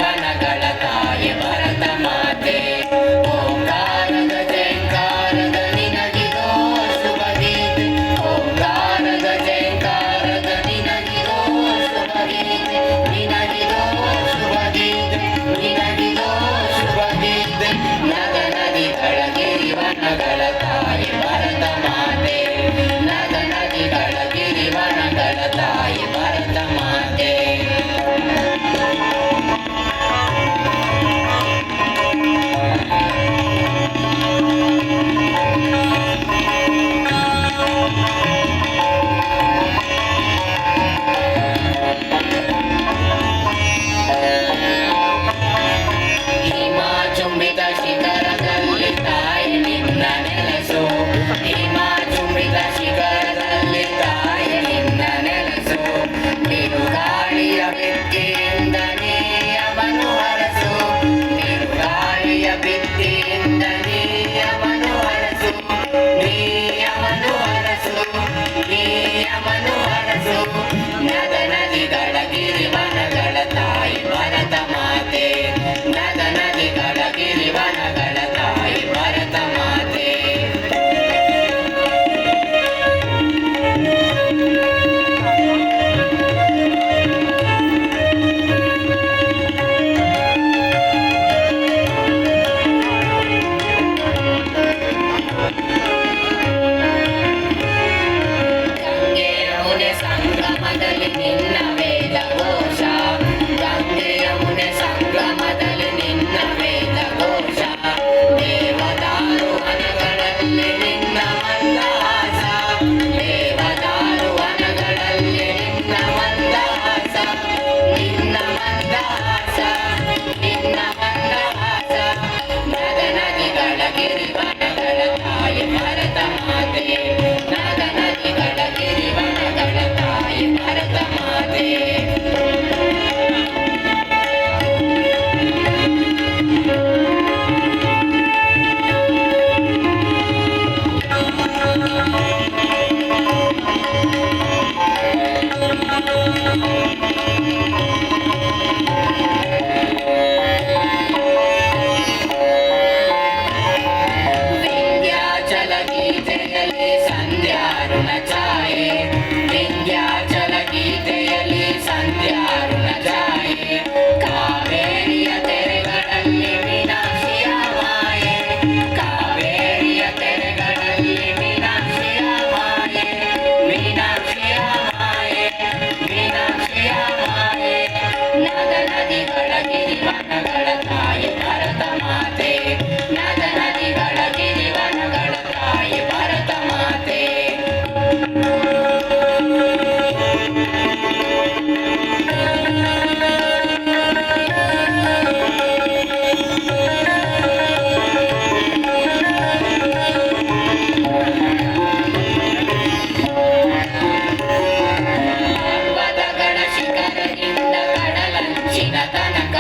ವನಗಳ ತಾಯಿ ಭರತ ಮಾತೆ. ಓಂಕಾರದ ಜಯಂಕಾರದ ನಿನಗಿರೋ ಶುಭ ಗೀತೆ, ಓಂಕಾರದ ಜಯಂಕಾರದ ನಿನಗಿರೋ ಶುಭ ಗೀತೆ, ನಿನಗಿರೋ ಶುಭ ಗೀತೆ, ನಿನಗಿರೋ ಶುಭ ಗೀತೆ. ನಗ ನದಿಗಳ ಗಿರಿವನಗಳ ತಾಯಿ ಭರತ ಮಾತೆ, ನಗ ನದಿಗಳ ಗಿರಿವನಗಳ ತಾಯಿ ಭರತ ಮಾತೆ. ಹಿಮಾಚುಂಬಿತ ಶಿಖರದಲ್ಲಿ ತಾಯಿ ನಿನ್ನ ನೆಲೆಸು, ಹಿಮಾಚುಂಬಿತ ಶಿಖರದಲ್ಲಿ ತಾಯಿ ನಿನ್ನ ನೆಲೆಸು. ಬಿರುಗಾಳಿಯ ಭಿತ್ತಿಯಿಂದ ನೀಯಮನು ಹರಸು, ಬಿರುಗಾಳಿಯ ಭಿತ್ತಿಯಿಂದ ನೀಯಮನು ಹರಸು, ನೀಯಮನು ಹರಸು, ನೀಯಮನು ಹರಸು. ನಗ ನದಿಗಳ ಗಿರಿವನಗಳ ತಾಯಿ ಭರತ ಮಾತೆ, ನಗ ನದಿಗಳ ಗಿರಿವನಗಳ ತಾಯಿ ಭರತ ಮಾತೆ. ಗಂಗೆಯ ಮುನೆ ಸಂಗಮದಲ್ಲಿ ನಿನ್ನ ವೇದ ಘೋಷ, ಗಂಗೆಯ ಮುನೆ ಸಂಗಮದಲ್ಲಿ ನಿನ್ನ ವೇದ ಘೋಷ. ದೇವದಾರು ವನಗಳಲ್ಲಿ ನಿನ್ನ ಮಂದಹಾಸ, ದೇವದಾರು ವನಗಳಲ್ಲಿ ನಿನ್ನ ಮಂದಹಾಸ, ನಿನ್ನ ಮಂದಹಾಸ, ನಿನ್ನ ಮಂದಹಾಸ. ನಗ ನದಿಗಳ ಗಿರಿವನಗಳ ತಾಯಿ ಭರತ ಮಾತೆ, ನಗ ನದಿಗಳ ಗಿರಿವನಗಳ ತಾಯಿ ಭರತ ಮಾತೆ. ವಿಂಧ್ಯಾಚಲ ಗೀತೆಯಲ್ಲಿ ಸಂಧ್ಯಾರುಣ ಛಾಯೆ, ವಿಂಧ್ಯಾಚಲ ಗೀತೆಯಲ್ಲಿ ಸಂಧ್ಯಾರುಣ ಛಾಯೆ. ಕಾವೇರಿಯ ತೆರೆಗಳಲ್ಲಿ ಮೀನಾಕ್ಷಿಯ ಮಾಯೆ, ಕಾವೇರಿಯ ತೆರೆಗಳಲ್ಲಿ ಮೀನಾಕ್ಷಿಯ ಮಾಯೆ, ಮೀನಾಕ್ಷಿಯ ಮಾಯೆ, ಮೀನಾಕ್ಷಿಯ ಮಾಯೆ. ನಗ ನದಿಗಳ ಗಿರಿವನಗಳ ತಾಯಿ ಭರತ ಮಾತೆ, ನಗ ನದಿಗಳ ಗಿರಿವನಗಳ ತಾಯಿ ಭರತ ಮಾತೆ. ಪರ್ವತಗಳ ಶಿಖರದಿಂದ ಕಡಲಂಚಿನ ತನಕ,